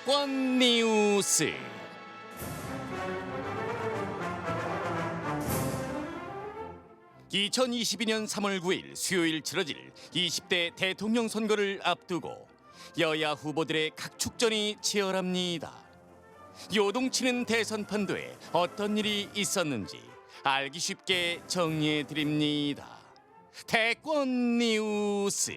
대권 뉴스. (2022년 3월 9일) 수요일 치러질 20대 대통령 선거를 앞두고 여야 후보들의 각축전이 치열합니다. 요동치는 대선 판도에 어떤 일이 있었는지 알기 쉽게 정리해 드립니다. 대권 뉴스.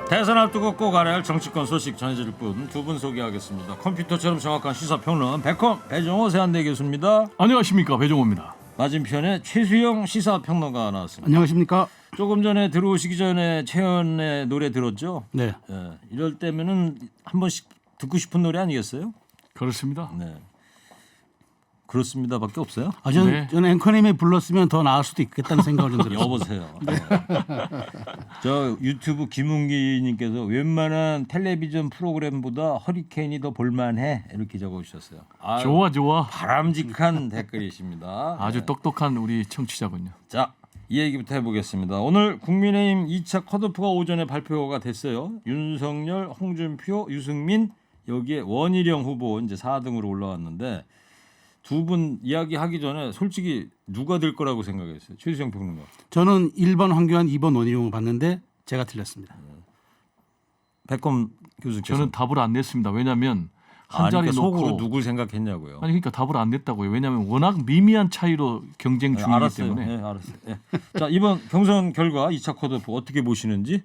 대선 앞두고 꼭 알아야 할 정치권 소식 전해질 분 두 분 소개하겠습니다. 컴퓨터처럼 정확한 시사평론 백컴 배종호 세한대 교수입니다. 안녕하십니까, 배종호입니다. 맞은편에 최수영 시사평론가 나왔습니다. 안녕하십니까? 조금 전에 들어오시기 전에 채연의 노래 들었죠? 네. 예, 이럴 때면은 한 번씩 듣고 싶은 노래 아니겠어요? 그렇습니다. 네. 그렇습니다밖에 없어요? 네. 저는 앵커님이 불렀으면 더 나을 수도 있겠다는 생각을 좀 들었어요. 여보세요. 네. 저 유튜브 김웅기님께서 웬만한 텔레비전 프로그램보다 허리케인이 더 볼만해 이렇게 적어주셨어요. 아유, 좋아. 바람직한 댓글이십니다. 아주 네. 똑똑한 우리 청취자군요. 자, 이 얘기부터 해보겠습니다. 오늘 국민의힘 2차 컷오프가 오전에 발표가 됐어요. 윤석열, 홍준표, 유승민 여기에 원희룡 후보 이제 4등으로 올라왔는데 두 분 이야기하기 전에 솔직히 누가 될 거라고 생각했어요? 최수영 평론가. 저는 1번 황교안, 2번 원희룡을 봤는데 제가 틀렸습니다. 백검 교수께서. 저는 답을 안 냈습니다. 왜냐하면 한 자리 그러니까 놓고 속으로 누굴 생각했냐고요. 아니 그러니까 답을 안 냈다고요. 왜냐하면 워낙 미미한 차이로 경쟁 중이기 알았어요. 때문에. 네, 알았어요. 네. 자, 이번 경선 결과 2차 컷오프 어떻게 보시는지?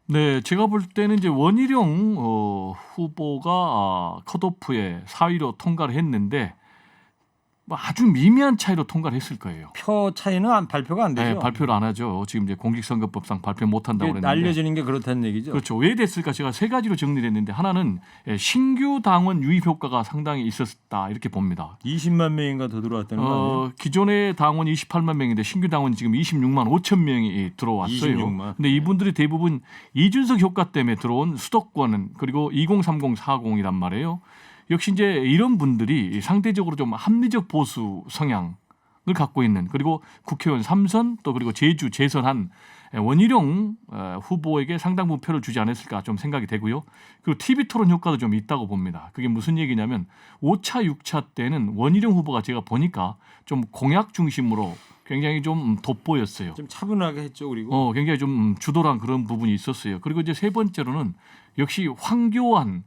네, 제가 볼 때는 이제 원희룡 후보가 컷오프에 4위로 통과를 했는데 뭐 아주 미미한 차이로 통과를 했을 거예요. 표 차이는 발표가 안 되죠. 네, 발표를 안 하죠. 지금 이제 공직선거법상 발표 못 한다고 이게 그랬는데. 알려지는 게 그렇다는 얘기죠. 그렇죠. 왜 됐을까? 제가 세 가지로 정리를 했는데 하나는 신규 당원 유입 효과가 상당히 있었다 이렇게 봅니다. 20만 명인가 더 들어왔다는 거 아니에요? 기존의 당원이 28만 명인데 신규 당원이 지금 26만 5천 명이 들어왔어요. 26만. 근데 이분들이 대부분 이준석 효과 때문에 들어온 수도권 그리고 2030, 40이란 말이에요. 역시 이제 이런 분들이 상대적으로 좀 합리적 보수 성향을 갖고 있는 그리고 국회의원 3선 또 그리고 제주 재선한 원희룡 후보에게 상당 부분 표를 주지 않았을까 좀 생각이 되고요. 그리고 TV 토론 효과도 좀 있다고 봅니다. 그게 무슨 얘기냐면 5차, 6차 때는 원희룡 후보가 제가 보니까 좀 공약 중심으로 굉장히 좀 돋보였어요. 좀 차분하게 했죠, 그리고. 굉장히 좀 주도한 그런 부분이 있었어요. 그리고 이제 세 번째로는 역시 황교안,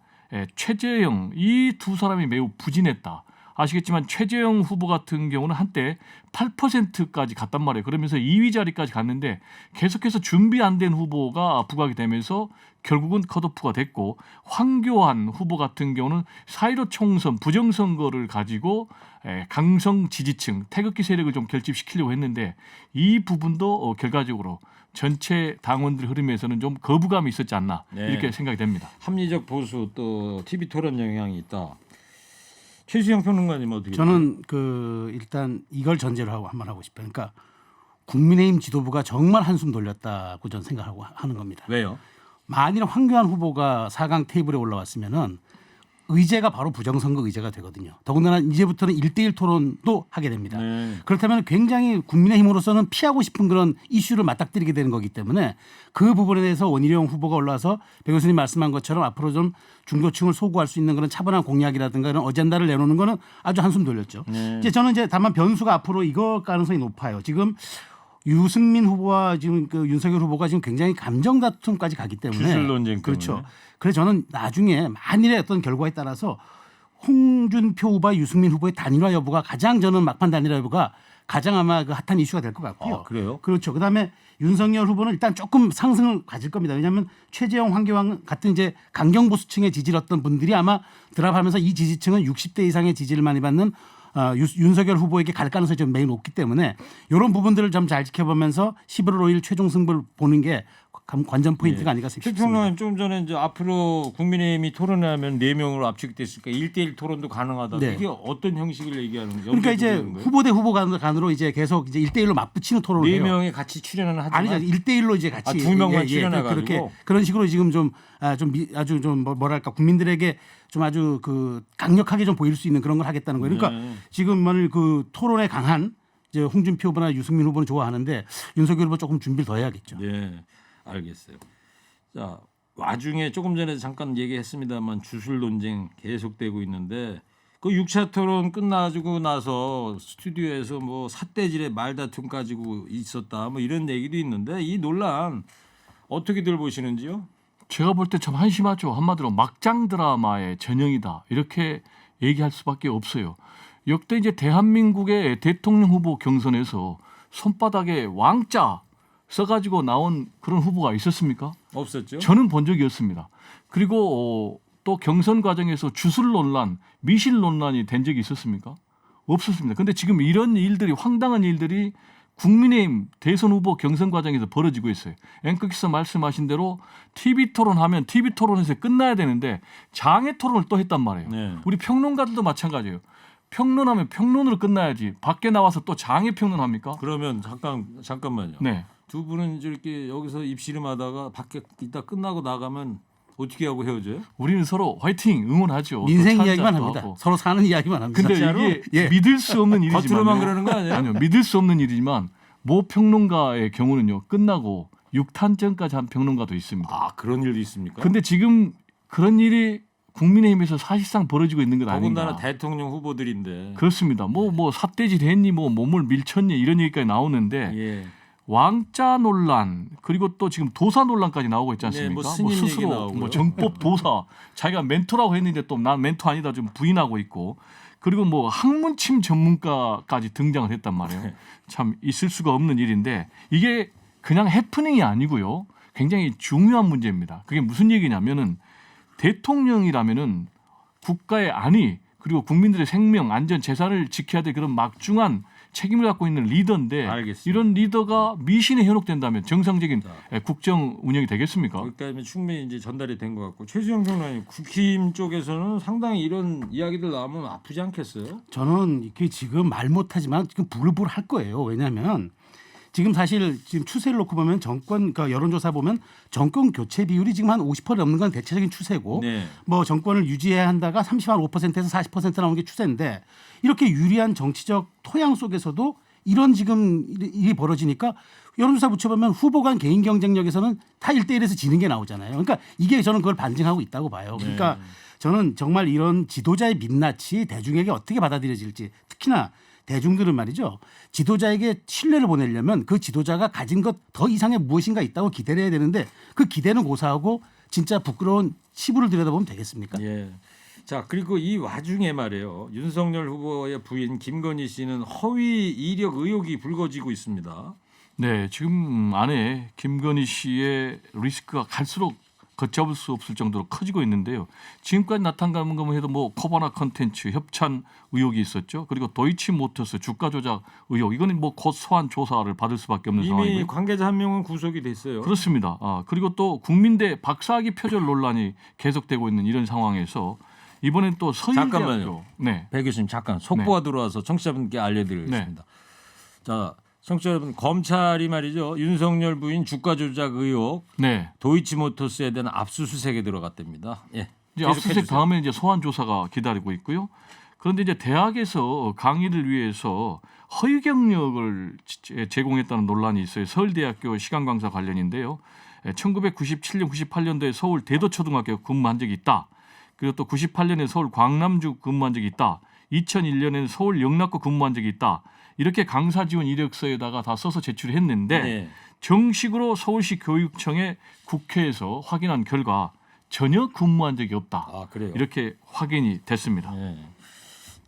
최재형 이 두 사람이 매우 부진했다. 아시겠지만 최재형 후보 같은 경우는 한때 8%까지 갔단 말이에요. 그러면서 2위 자리까지 갔는데 계속해서 준비 안 된 후보가 부각이 되면서 결국은 컷오프가 됐고 황교안 후보 같은 경우는 4.15 총선 부정선거를 가지고 강성 지지층 태극기 세력을 좀 결집시키려고 했는데 이 부분도 결과적으로 전체 당원들 흐름에서는 좀 거부감이 있었지 않나 이렇게 생각이 됩니다. 합리적 보수 또 TV 토론 영향이 있다. 최수영 평론가님 어떻게? 저는 일단 이걸 전제로 하고 한번 하고 싶어요. 그러니까 국민의힘 지도부가 정말 한숨 돌렸다고 저는 생각하고 하는 겁니다. 왜요? 만일 황교안 후보가 4강 테이블에 올라왔으면은 의제가 바로 부정선거 의제가 되거든요. 더군다나 이제부터는 1대1 토론도 하게 됩니다. 네. 그렇다면 굉장히 국민의힘으로서는 피하고 싶은 그런 이슈를 맞닥뜨리게 되는 거기 때문에 그 부분에 대해서 원희룡 후보가 올라와서 배 교수님 말씀한 것처럼 앞으로 좀 중도층을 소구할 수 있는 그런 차분한 공약이라든가 이런 어젠다를 내놓는 거는 아주 한숨 돌렸죠. 이제 저는 다만 변수가 앞으로 이거 가능성이 높아요. 지금 유승민 후보와 지금 윤석열 후보가 지금 굉장히 감정 다툼까지 가기 때문에 기술 논쟁 때문에. 그렇죠. 그래서 저는 나중에 만일의 어떤 결과에 따라서 홍준표 후보와 유승민 후보의 단일화 여부가 가장 저는 막판 단일화 여부가 가장 아마 핫한 이슈가 될 것 같고요. 아, 그래요? 그렇죠. 그다음에 윤석열 후보는 일단 조금 상승을 가질 겁니다. 왜냐하면 최재형, 황교안 같은 이제 강경 보수층의 지지를 얻던 분들이 아마 드랍하면서 이 지지층은 60대 이상의 지지를 많이 받는 윤석열 후보에게 갈 가능성이 좀 매우 높기 때문에 이런 부분들을 좀 잘 지켜보면서 11월 5일 최종 승부를 보는 게 관전 포인트가 아닐까 싶습니다. 최평론가님 좀 전에 이제 앞으로 국민의힘이 토론하면 4명으로 압축됐으니까 1대1 토론도 가능하다. 네. 이게 어떤 형식을 얘기하는 거죠? 그러니까 이제 후보 대 후보 간으로 이제 계속 이제 1대1로 맞붙이는 토론을 해요. 4명이 같이 출연을 하지만 아니죠. 1대1로 이제 같이 2명만 출연해가지고 그렇게 그런 식으로 지금 아주 좀 뭐랄까 국민들에게 좀 아주 강력하게 좀 보일 수 있는 그런 걸 하겠다는 거예요. 그러니까 지금 만일 토론에 강한 이제 홍준표 후보나 유승민 후보는 좋아하는데 윤석열 후보 조금 준비를 더 해야겠죠. 네, 알겠어요. 자, 와중에 조금 전에 잠깐 얘기했습니다만 주술 논쟁 계속되고 있는데 그 6차 토론 끝나고 나서 스튜디오에서 뭐 삿대질의 말다툼 가지고 있었다 뭐 이런 얘기도 있는데 이 논란 어떻게들 보시는지요? 제가 볼 때 참 한심하죠. 한마디로 막장 드라마의 전형이다. 이렇게 얘기할 수밖에 없어요. 역대 이제 대한민국의 대통령 후보 경선에서 손바닥에 왕자 써가지고 나온 그런 후보가 있었습니까? 없었죠. 저는 본 적이 없습니다. 그리고 또 경선 과정에서 주술 논란, 미실 논란이 된 적이 있었습니까? 없었습니다. 근데 지금 이런 일들이 황당한 일들이 국민의힘 대선 후보 경선 과정에서 벌어지고 있어요. 앵커께서 말씀하신 대로 TV 토론하면 TV 토론에서 끝나야 되는데 장애 토론을 또 했단 말이에요. 네. 우리 평론가들도 마찬가지예요. 평론하면 평론으로 끝나야지 밖에 나와서 또 장애 평론합니까? 그러면 잠깐만요. 네. 두 분은 이렇게 여기서 입씨름하다가 밖에 이따 끝나고 나가면 어떻게 하고 헤어져요? 우리는 서로 화이팅 응원하죠. 민생 또 이야기만 찬자도 합니다. 하고. 서로 사는 이야기만 합니다. 근데 진짜로? 이게 예. 믿을 수 없는 일이지만 겉으로만 그러는 거 아니에요? 아니요. 믿을 수 없는 일이지만 모 평론가의 경우는요. 끝나고 6탄전까지 한 평론가도 있습니다. 아 그런 일도 있습니까? 근데 지금 그런 일이 국민의힘에서 사실상 벌어지고 있는 것 아닌가. 더군다나 대통령 후보들인데. 그렇습니다. 뭐 삿대질 했니 뭐 몸을 밀쳤니 이런 얘기까지 나오는데 예. 왕자 논란 그리고 또 지금 도사 논란까지 나오고 있지 네, 뭐 않습니까? 스님 얘기 스스로 나오고요. 뭐 정법 도사 자기가 멘토라고 했는데 또 난 멘토 아니다 좀 부인하고 있고 그리고 뭐 학문침 전문가까지 등장을 했단 말이에요. 네. 참 있을 수가 없는 일인데 이게 그냥 해프닝이 아니고요. 굉장히 중요한 문제입니다. 그게 무슨 얘기냐면은 대통령이라면은 국가의 안위 그리고 국민들의 생명, 안전, 재산을 지켜야 될 그런 막중한 책임을 갖고 있는 리더인데 알겠습니다. 이런 리더가 미신에 현혹된다면 정상적인 자. 국정 운영이 되겠습니까? 여기까지 충분히 이제 전달이 된 것 같고 최수영 평론가님 국힘 쪽에서는 상당히 이런 이야기들 나오면 아프지 않겠어요? 저는 이게 지금 말 못하지만 지금 부글부글 할 거예요. 왜냐하면 지금 사실 지금 추세를 놓고 보면 정권 그러니까 여론조사 보면 정권 교체 비율이 지금 한 50% 넘는 건 대체적인 추세고 네. 뭐 정권을 유지해야 한다가 35%에서 40% 나오는 게 추세인데 이렇게 유리한 정치적 토양 속에서도 이런 지금 일이 벌어지니까 여론조사 붙여보면 후보 간 개인 경쟁력에서는 다 1대1에서 지는 게 나오잖아요. 그러니까 이게 저는 그걸 반증하고 있다고 봐요. 그러니까 저는 정말 이런 지도자의 민낯이 대중에게 어떻게 받아들여질지 특히나 대중들은 말이죠. 지도자에게 신뢰를 보내려면 그 지도자가 가진 것 더 이상의 무엇인가 있다고 기대를 해야 되는데 그 기대는 고사하고 진짜 부끄러운 치부를 들여다보면 되겠습니까? 예. 자 그리고 이 와중에 말이에요. 윤석열 후보의 부인 김건희 씨는 허위 이력 의혹이 불거지고 있습니다. 네, 지금 아내 김건희 씨의 리스크가 갈수록 걷잡을 수 없을 정도로 커지고 있는데요. 지금까지 나타난 것만 해도 뭐 코바나 컨텐츠 협찬 의혹이 있었죠. 그리고 도이치모터스 주가 조작 의혹 이거는 뭐 곧 소환 조사를 받을 수밖에 없는 이미 상황이고요. 관계자 한 명은 구속이 됐어요. 그렇습니다. 그리고 또 국민대 박사학위 표절 논란이 계속되고 있는 이런 상황에서 이번엔 또 서울대학교 잠깐만요. 네. 배 교수님 잠깐 속보가 들어와서 청취자분께 알려드리겠습니다. 자 청취자 여러분 검찰이 말이죠. 윤석열 부인 주가 조작 의혹 네. 도이치모터스에 대한 압수수색에 들어갔답니다. 예. 이제 계속해 압수수색 주세요. 다음에 이제 소환 조사가 기다리고 있고요. 그런데 이제 대학에서 강의를 위해서 허위 경력을 제공했다는 논란이 있어요. 서울대학교 시간 강사 관련인데요. 1997년, 98년도에 서울 대도초등학교 근무한 적이 있다. 그리고 또 98년에 서울 광남주 근무한 적이 있다. 2001년에는 서울 영락구 근무한 적이 있다. 이렇게 강사 지원 이력서에다가 다 써서 제출했는데 네. 정식으로 서울시 교육청에 국회에서 확인한 결과 전혀 근무한 적이 없다. 아 그래요. 이렇게 확인이 됐습니다. 네.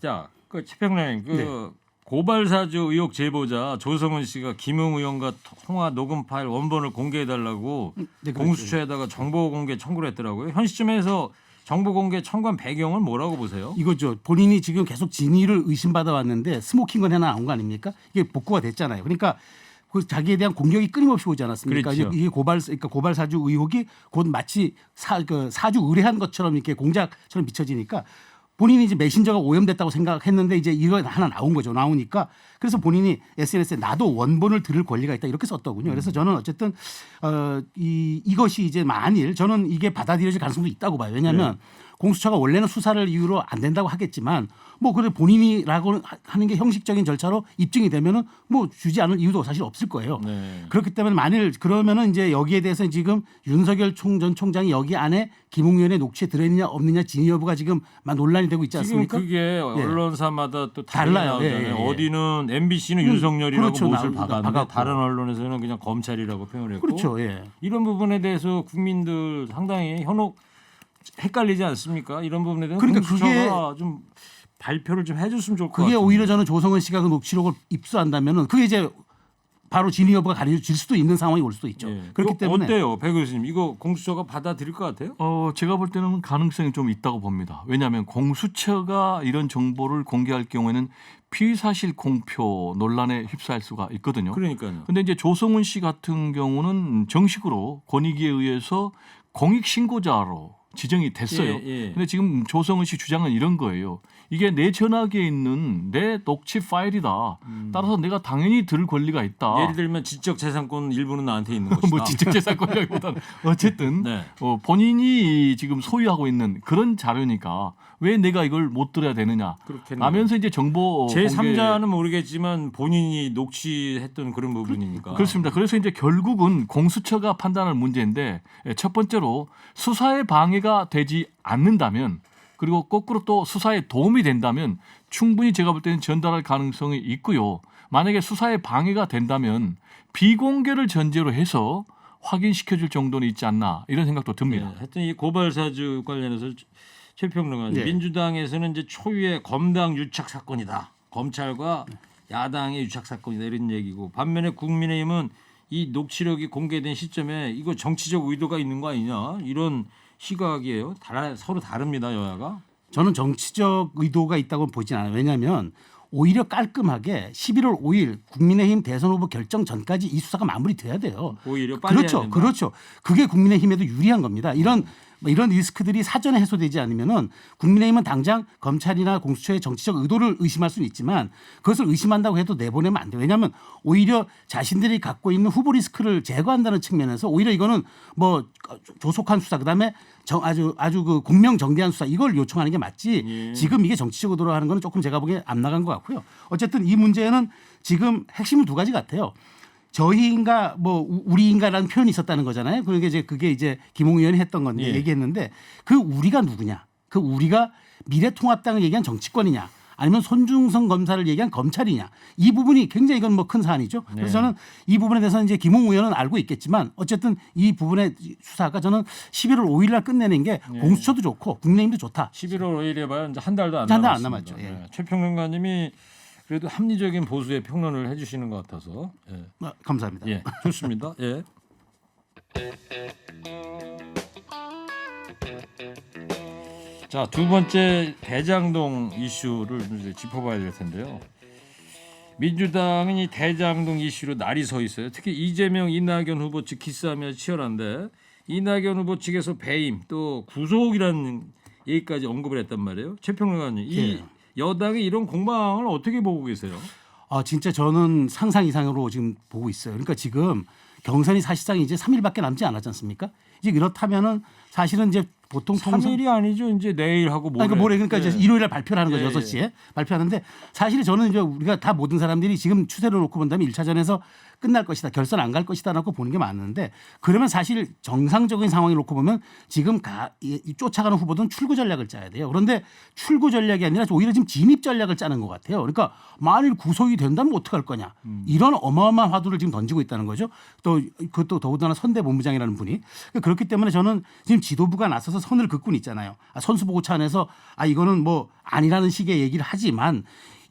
자, 그 최평님 그 네. 고발 사주 의혹 제보자 조성은 씨가 김웅 의원과 통화 녹음 파일 원본을 공개해달라고 네, 그렇죠. 공수처에다가 정보 공개 청구를 했더라고요. 현 시점에서 정보 공개 청구한 배경은 뭐라고 보세요? 이거죠. 본인이 지금 계속 진위를 의심받아 왔는데 스모킹건 해나 나온 거 아닙니까? 이게 복구가 됐잖아요. 그러니까 그 자기에 대한 공격이 끊임없이 오지 않았습니까? 그렇죠. 이게 고발 사주 의혹이 곧 마치 사주 의뢰한 것처럼 이렇게 공작처럼 비춰지니까 본인이 이제 메신저가 오염됐다고 생각했는데 이제 이거 하나 나온 거죠. 나오니까 그래서 본인이 SNS에 나도 원본을 들을 권리가 있다 이렇게 썼더군요. 그래서 저는 어쨌든 이것이 이제 만일 저는 이게 받아들여질 가능성도 있다고 봐요. 왜냐하면 공수처가 원래는 수사를 이유로 안 된다고 하겠지만 뭐 그래 본인이라고 하는 게 형식적인 절차로 입증이 되면은 뭐 주지 않을 이유도 사실 없을 거예요. 네. 그렇기 때문에 만일 그러면은 이제 여기에 대해서 지금 윤석열 전 총장이 여기 안에 김웅 의원의 녹취에 들어있느냐 없느냐 진위 여부가 지금 막 논란이 되고 있지 지금 않습니까? 그게 언론사마다 또 달라요. 나오잖아요. 예, 예. 어디는 MBC는 윤석열이라고 그렇죠. 못을 박았는데 박았고. 다른 언론에서는 그냥 검찰이라고 표현을 했고 그렇죠. 예. 이런 부분에 대해서 국민들 상당히 현혹 헷갈리지 않습니까? 이런 부분에 대해서 그러니까 공수처가 좀 발표를 좀 해줬으면 좋을 것 그게 같아요. 오히려 저는 조성은 씨가 그 녹취록을 입수한다면은 그게 이제 바로 진위 여부가 가려질 수도 있는 상황이 올 수도 있죠. 그렇기 때문에 어때요, 배 교수님? 이거 공수처가 받아들일 것 같아요? 제가 볼 때는 가능성이 좀 있다고 봅니다. 왜냐하면 공수처가 이런 정보를 공개할 경우에는 피의사실 공표 논란에 휩싸일 수가 있거든요. 그러니까요. 근데 이제 조성은 씨 같은 경우는 정식으로 권익위에 의해서 공익신고자로 지정이 됐어요. 예. 근데 지금 조성은 씨 주장은 이런 거예요. 이게 내 전화기에 있는 내 녹취 파일이다. 따라서 내가 당연히 들을 권리가 있다. 예를 들면 지적재산권 일부는 나한테 있는 것이다. 뭐 지적재산권이라기보다는 어쨌든 네. 본인이 지금 소유하고 있는 그런 자료니까 왜 내가 이걸 못 들어야 되느냐. 그렇겠네요. 라면서 이제 정보 제3자는 모르겠지만 본인이 녹취했던 그런 부분이니까. 그렇습니다. 그래서 이제 결국은 공수처가 판단할 문제인데 첫 번째로 수사에 방해가 되지 않는다면 그리고 거꾸로 또 수사에 도움이 된다면 충분히 제가 볼 때는 전달할 가능성이 있고요. 만약에 수사에 방해가 된다면 비공개를 전제로 해서 확인시켜줄 정도는 있지 않나 이런 생각도 듭니다. 네, 하여튼 이 고발 사주 관련해서 최평론가님 네. 민주당에서는 이제 초유의 검당 유착 사건이다. 검찰과 야당의 유착 사건이다 이런 얘기고 반면에 국민의힘은 이 녹취록이 공개된 시점에 이거 정치적 의도가 있는 거 아니냐 이런 시각이에요. 서로 다릅니다 여야가. 저는 정치적 의도가 있다고 보진 않아요. 왜냐하면 오히려 깔끔하게 11월 5일 국민의힘 대선 후보 결정 전까지 이 수사가 마무리돼야 돼요. 오히려 빨리 해야 된다. 그렇죠. 그게 국민의힘에도 유리한 겁니다. 이런 리스크들이 사전에 해소되지 않으면은 국민의힘은 당장 검찰이나 공수처의 정치적 의도를 의심할 수는 있지만 그것을 의심한다고 해도 내보내면 안 돼요. 왜냐하면 오히려 자신들이 갖고 있는 후보 리스크를 제거한다는 측면에서 오히려 이거는 뭐 조속한 수사 그다음에 아주 그 공명정대한 수사 이걸 요청하는 게 맞지. 지금 이게 정치적 의도로 하는 거는 조금 제가 보기에 안 나간 것 같고요. 어쨌든 이 문제는 지금 핵심은 두 가지 같아요. 저희인가 뭐 우리인가라는 표현이 있었다는 거잖아요. 그게 이제 김웅 의원이 했던 건데 얘기했는데 그 우리가 누구냐? 그 우리가 미래통합당을 얘기한 정치권이냐? 아니면 손중성 검사를 얘기한 검찰이냐? 이 부분이 굉장히 이건 뭐 큰 사안이죠. 그래서 저는 이 부분에 대해서는 이제 김웅 의원은 알고 있겠지만 어쨌든 이 부분의 수사가 저는 11월 5일 날 끝내는 게 공수처도 좋고 국민의힘도 좋다. 11월 5일에 봐야 이제 한 달도 안 한 달 남았습니다. 안 남았죠. 예. 네. 최평론가님이 그래도 합리적인 보수의 평론을 해주시는 것 같아서 감사합니다. 예, 좋습니다. 예. 자, 두 번째 대장동 이슈를 이제 짚어봐야 될 텐데요. 민주당은 이 대장동 이슈로 날이 서 있어요. 특히 이재명, 이낙연 후보 측 기싸움이 치열한데 이낙연 후보 측에서 배임 또 구속이라는 얘기까지 언급을 했단 말이에요. 최평론가님, 이 여당의 이런 공방을 어떻게 보고 계세요? 진짜 저는 상상 이상으로 지금 보고 있어요. 그러니까 지금 경선이 사실상 이제 3일밖에 남지 않았지 않습니까? 이제 이렇다면은 사실은 이제 보통 3일이 아니죠. 이제 내일하고 모레. 그러니까 이제 일요일 날 발표를 하는 거죠. 예, 6시에 발표하는데 사실 저는 이제 우리가 다 모든 사람들이 지금 추세를 놓고 본다면 1차전에서 끝날 것이다. 결선 안 갈 것이다 라고 보는 게 맞는데 그러면 사실 정상적인 상황을 놓고 보면 지금 쫓아가는 후보들은 출구 전략을 짜야 돼요. 그런데 출구 전략이 아니라 오히려 지금 진입 전략을 짜는 것 같아요. 그러니까 만일 구속이 된다면 어떡할 거냐. 이런 어마어마한 화두를 지금 던지고 있다는 거죠. 또 그것도 더군다나 선대본부장이라는 분이. 그렇기 때문에 저는 지금 지도부가 나서서 선을 긋고는 있잖아요. 선수보고 차원에서 이거는 뭐 아니라는 식의 얘기를 하지만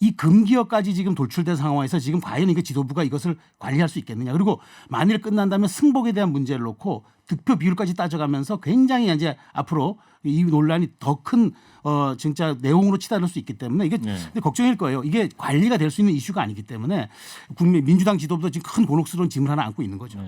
이 금기어까지 지금 돌출된 상황에서 지금 과연 이게 지도부가 이것을 관리할 수 있겠느냐. 그리고 만일 끝난다면 승복에 대한 문제를 놓고 득표 비율까지 따져가면서 굉장히 이제 앞으로 이 논란이 더 큰 진짜 내용으로 치달을 수 있기 때문에 이게 근데 걱정일 거예요. 이게 관리가 될 수 있는 이슈가 아니기 때문에 민주당 지도부도 지금 큰 곤혹스러운 짐을 하나 안고 있는 거죠.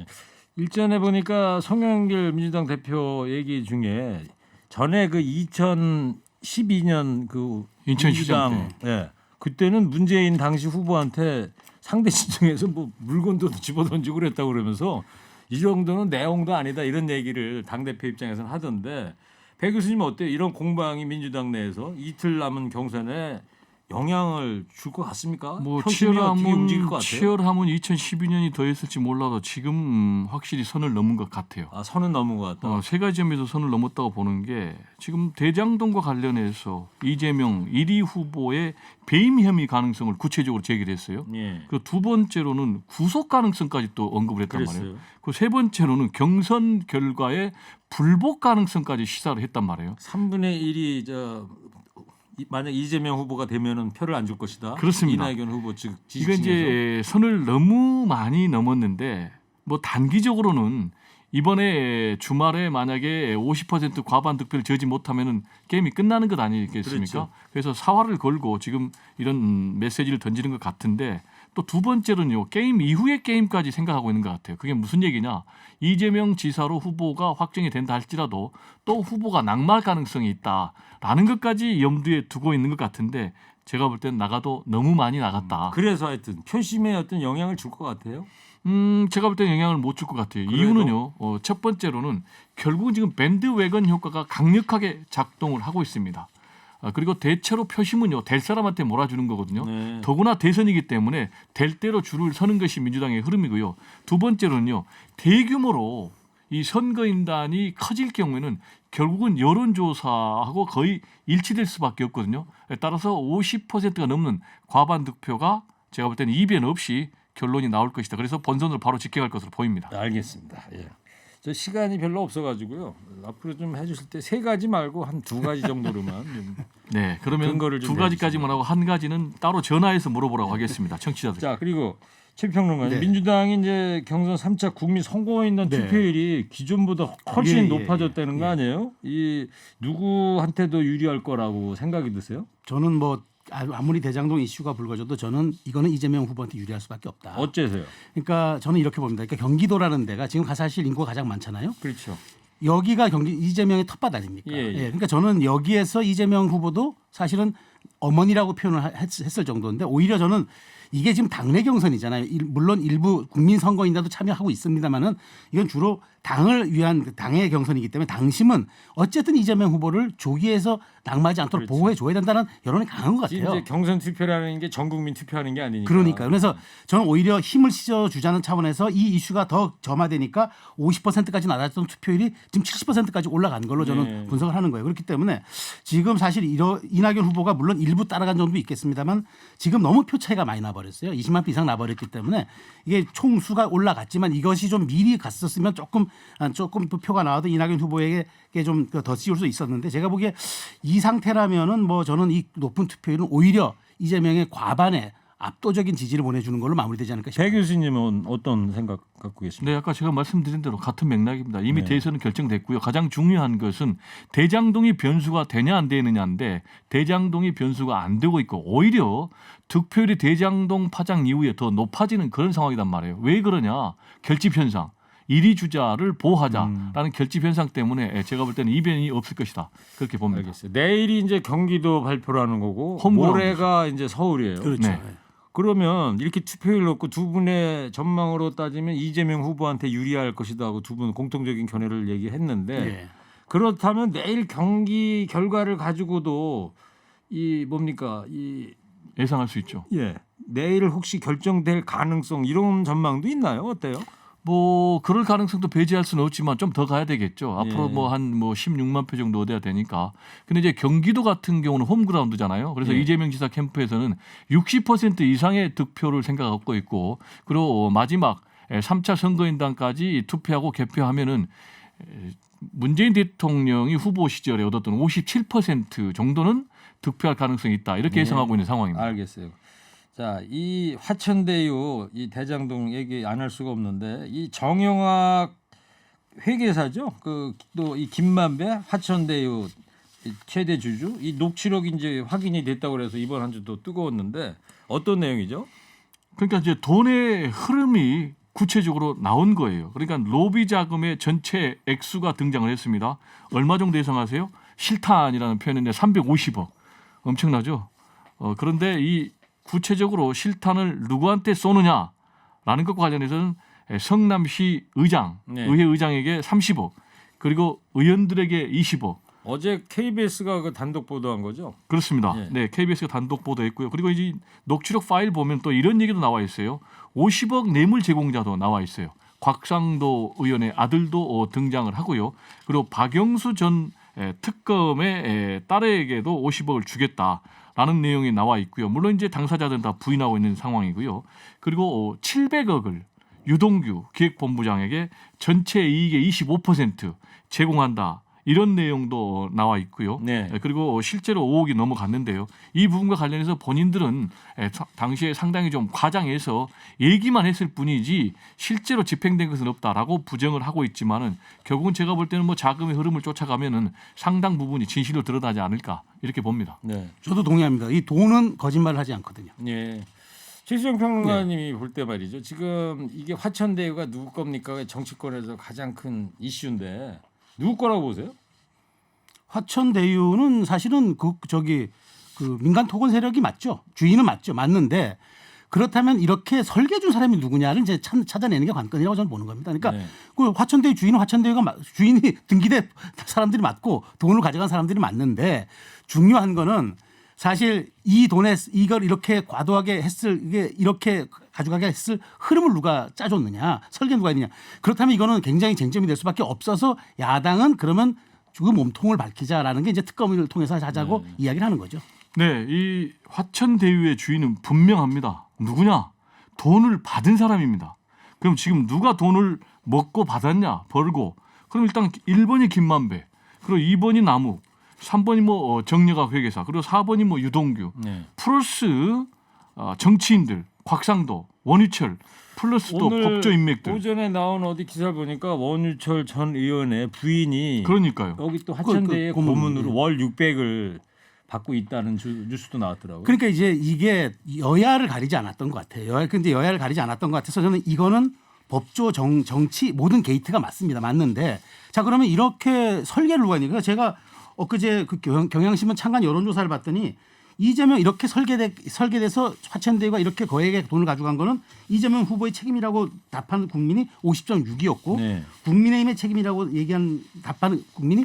일전에 보니까 송영길 민주당 대표 얘기 중에 전에 그 2012년 그 인천시장 때 그때는 문재인 당시 후보한테 상대 시청에서 뭐 물건도 집어던지고 그랬다고 그러면서 이 정도는 내용도 아니다 이런 얘기를 당대표 입장에서는 하던데 배 교수님 어때요? 이런 공방이 민주당 내에서 이틀 남은 경선에 영향을 줄 것 같습니까? 뭐 표심이 어떻게 움직일 것 같아요? 치열함은 2012년이 더했을지 몰라도 지금 확실히 선을 넘은 것 같아요. 아, 선은 넘은 것 같다. 세 가지 점에서 선을 넘었다고 보는 게 지금 대장동과 관련해서 이재명 1위 후보의 배임 혐의 가능성을 구체적으로 제기를 했어요. 예. 그 두 번째로는 구속 가능성까지 또 언급을 했단 그랬어요. 말이에요. 그 세 번째로는 경선 결과의 불복 가능성까지 시사를 했단 말이에요. 3분의 1이 만약 이재명 후보가 되면은 표를 안 줄 것이다. 그렇습니다. 이낙연 후보 측 이건 지지층에서. 이제 선을 너무 많이 넘었는데 뭐 단기적으로는 이번에 주말에 만약에 50% 과반 득표를 저지 못하면은 게임이 끝나는 것 아니겠습니까? 그렇죠. 그래서 사활을 걸고 지금 이런 메시지를 던지는 것 같은데 또 두 번째로는요. 게임 이후의 게임까지 생각하고 있는 것 같아요. 그게 무슨 얘기냐? 이재명 지사로 후보가 확정이 된다 할지라도 또 후보가 낙마할 가능성이 있다라는 것까지 염두에 두고 있는 것 같은데 제가 볼 때는 나가도 너무 많이 나갔다. 그래서 하여튼 표심에 어떤 영향을 줄 것 같아요. 제가 볼 때 영향을 못 줄 것 같아요. 그래도? 이유는요. 첫 번째로는 결국은 지금 밴드웨건 효과가 강력하게 작동을 하고 있습니다. 그리고 대체로 표심은요. 될 사람한테 몰아주는 거거든요. 네. 더구나 대선이기 때문에 될 대로 줄을 서는 것이 민주당의 흐름이고요. 두 번째로는요. 대규모로 이 선거인단이 커질 경우에는 결국은 여론조사하고 거의 일치될 수밖에 없거든요. 따라서 50%가 넘는 과반 득표가 제가 볼 때는 이변 없이 결론이 나올 것이다. 그래서 본선으로 바로 직행할 것으로 보입니다. 알겠습니다. 예. 저 시간이 별로 없어가지고요. 앞으로 좀 해주실 때 세 가지 말고 한 두 가지 정도로만 좀. 네, 그러면 근거를 좀 두 가지까지만 하고 한 가지는 따로 전화해서 물어보라고 하겠습니다. 청취자들. 자, 그리고 최평론가님, 네. 민주당이 이제 경선 3차 국민 선거인단 네. 투표율이 기존보다 훨씬 예, 예, 높아졌다는 거 예. 아니에요? 이 누구한테도 유리할 거라고 생각이 드세요? 저는 뭐 아무리 대장동 이슈가 불거져도 저는 이거는 이재명 후보한테 유리할 수밖에 없다. 어째서요? 그러니까 저는 이렇게 봅니다. 그러니까 경기도라는 데가 지금 사실 인구가 가장 많잖아요. 그렇죠. 여기가 이재명의 텃밭 아닙니까? 예, 예. 그러니까 저는 여기에서 이재명 후보도 사실은 어머니라고 표현을 했을 정도인데 오히려 저는 이게 지금 당내 경선이잖아요. 물론 일부 국민 선거인단도 참여하고 있습니다만은 이건 주로 당을 위한 당의 경선이기 때문에 당심은 어쨌든 이재명 후보를 조기에서 낙마하지 않도록 그렇죠. 보호해 줘야 된다는 여론이 강한 것 지금 같아요. 이제 경선 투표라는 게 전 국민 투표하는 게 아니니까. 그러니까 그래서 저는 오히려 힘을 실어주자는 차원에서 이 이슈가 더 점화되니까 50%까지 낮았던 투표율이 지금 70%까지 올라간 걸로 저는 네. 분석을 하는 거예요. 그렇기 때문에 지금 사실 이낙연 후보가 물론 일부 따라간 점도 있겠습니다만 지금 너무 표 차이가 많이 나버렸어요. 20만 표 이상 나버렸기 때문에 이게 총수가 올라갔지만 이것이 좀 미리 갔었으면 조금 표가 나와도 이낙연 후보에게 좀 더 씌울 수 있었는데 제가 보기에 이 상태라면은 뭐 저는 이 높은 투표율은 오히려 이재명의 과반의 압도적인 지지를 보내주는 걸로 마무리되지 않을까 싶어요. 배 교수님은 어떤 생각 갖고 계십니까? 네, 아까 제가 말씀드린 대로 같은 맥락입니다. 이미 네. 대선은 결정됐고요. 가장 중요한 것은 대장동이 변수가 되냐 안 되느냐인데 대장동이 변수가 안 되고 있고 오히려 득표율이 대장동 파장 이후에 더 높아지는 그런 상황이란 말이에요. 왜 그러냐? 결집 현상. 1위 주자를 보호하자라는 결집 현상 때문에 제가 볼 때는 이변이 없을 것이다. 그렇게 봅니다. 알겠어요. 내일이 이제 경기도 발표라는 거고 홈그라운드죠. 모레가 이제 서울이에요. 그렇죠. 네. 그러면 이렇게 투표율 높고 두 분의 전망으로 따지면 이재명 후보한테 유리할 것이다 하고 두 분 공통적인 견해를 얘기했는데 예. 그렇다면 내일 경기 결과를 가지고도 이 뭡니까 예상할 수 있죠. 내일 혹시 결정될 가능성 이런 전망도 있나요? 어때요? 뭐 그럴 가능성도 배제할 수는 없지만 좀 더 가야 되겠죠. 앞으로 예. 뭐 한 16만 표 정도 얻어야 되니까. 근데 이제 경기도 같은 경우는 홈그라운드잖아요. 그래서 예. 이재명 지사 캠프에서는 60% 이상의 득표를 생각하고 있고 그리고 마지막 3차 선거인단까지 투표하고 개표하면은 문재인 대통령이 후보 시절에 얻었던 57% 정도는 득표할 가능성이 있다. 이렇게 예상하고 있는 상황입니다. 알겠어요. 자, 이 화천대유 이 대장동 얘기 안 할 수가 없는데 이 정영학 회계사죠. 그 또 이 김만배 화천대유 이 최대 주주 이 녹취록이 이제 확인이 됐다고 그래서 이번 한 주도 뜨거웠는데 어떤 내용이죠? 그러니까 이제 돈의 흐름이 구체적으로 나온 거예요. 그러니까 로비 자금의 전체 액수가 등장을 했습니다. 얼마 정도 예상하세요? 실탄이라는 표현인데 350억. 엄청나죠? 그런데 이 구체적으로 실탄을 누구한테 쏘느냐라는 것과 관련해서는 성남시 의장, 네. 의회 의장에게 30억, 그리고 의원들에게 20억, 어제 KBS가 그 단독 보도한 거죠? 그렇습니다. 예. 네, KBS가 단독 보도했고요. 그리고 이제 녹취록 파일 보면 또 이런 얘기도 나와 있어요. 50억 뇌물 제공자도 나와 있어요. 곽상도 의원의 아들도 등장을 하고요. 그리고 박영수 전 특검의 딸에게도 50억을 주겠다라는 내용이 나와 있고요. 물론 이제 당사자들은 다 부인하고 있는 상황이고요. 그리고 700억을 유동규 기획본부장에게 전체 이익의 25% 제공한다. 이런 내용도 나와 있고요. 네. 그리고 실제로 5억이 넘어갔는데요. 이 부분과 관련해서 본인들은 당시에 상당히 좀 과장해서 얘기만 했을 뿐이지 실제로 집행된 것은 없다라고 부정을 하고 있지만은 결국은 제가 볼 때는 뭐 자금의 흐름을 쫓아가면은 상당 부분이 진실로 드러나지 않을까 이렇게 봅니다. 네. 저도 동의합니다. 이 돈은 거짓말을 하지 않거든요. 예. 최수영 평론가님이 볼 때 말이죠. 지금 이게 화천대유가 누구 겁니까? 정치권에서 가장 큰 이슈인데 누구 거라고 보세요? 화천대유는 사실은 그 민간 토건 세력이 맞죠. 주인은 맞죠. 맞는데 그렇다면 이렇게 설계 준 사람이 누구냐를 이제 찾아내는 게 관건이라고 저는 보는 겁니다. 그러니까 네. 그 화천대유 주인은 화천대유가 주인이 등기된 사람들이 맞고 돈을 가져간 사람들이 맞는데 중요한 거는 사실 이 돈에 이걸 이렇게 과도하게 이게 이렇게 가져가게 했을 흐름을 누가 짜줬느냐, 설계 누가 했느냐. 그렇다면 이거는 굉장히 쟁점이 될 수밖에 없어서 야당은 그러면 그 몸통을 밝히자라는 게 이제 특검을 통해서 하자고 이야기를 하는 거죠. 네, 이 화천대유의 주인은 분명합니다. 누구냐? 돈을 받은 사람입니다. 그럼 지금 누가 돈을 먹고 받았냐? 벌고. 그럼 일단 1번이 김만배, 그리고 2번이 남욱, 3번이 뭐 정여각 회계사, 그리고 4번이 뭐 유동규, 네. 플러스 정치인들, 곽상도, 원유철, 플러스 또 오늘 법조 인맥들. 오전에 나온 어디 기사를 보니까 원유철 전 의원의 부인이 그러니까요. 여기 또 화천대유 고문, 고문으로 예. 월 600을 받고 있다는 뉴스도 나왔더라고요. 그러니까 이제 이게 여야를 가리지 않았던 것 같아요. 근데 여야를 가리지 않았던 것 같아서 저는 이거는 법조 정치 모든 게이트가 맞습니다. 맞는데 자 그러면 이렇게 설계를 누가 하니까 제가 엊그제 그 경향신문 창간 여론조사를 봤더니 이재명 이렇게 설계돼서 화천대유가 이렇게 거액의 돈을 가져간 거는 이재명 후보의 책임이라고 답한 국민이 50.6이었고 네. 국민의힘의 책임이라고 얘기한 답한 국민이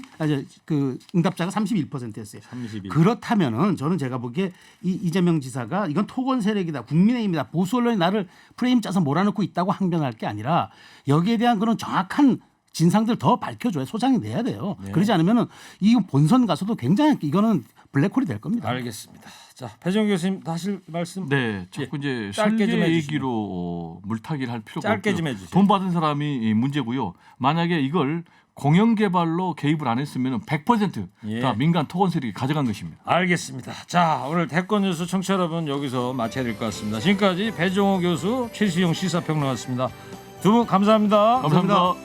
그 응답자가 31%였어요. 31. 그렇다면은 저는 제가 보기에 이재명 지사가 이건 토건 세력이다, 국민의힘이다, 보수 언론이 나를 프레임 짜서 몰아넣고 있다고 항변할 게 아니라 여기에 대한 그런 정확한 진상들 더 밝혀줘야 소장이 돼야 돼요. 네. 그러지 않으면은 이 본선 가서도 굉장히 이거는 블랙홀이 될 겁니다. 알겠습니다. 자, 배정 교수님 다시 말씀. 네, 자꾸 이제 짧게 좀 설계 해주시면. 얘기로 물타기를 할 필요가 짧게 없고요. 좀 해주세요. 돈 받은 사람이 문제고요. 만약에 이걸 공영 개발로 개입을 안 했으면 100% 예. 다 민간 토건 세력이 가져간 것입니다. 알겠습니다. 자, 오늘 대권 뉴스 청취자 여러분 여기서 마쳐야 될 것 같습니다. 지금까지 배종호 교수, 최수영 시사평론가였습니다. 두 분 감사합니다. 감사합니다.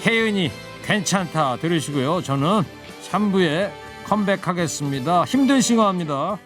혜은이 괜찮다 들으시고요. 저는 3부에 컴백하겠습니다. 힘든 싱어합니다.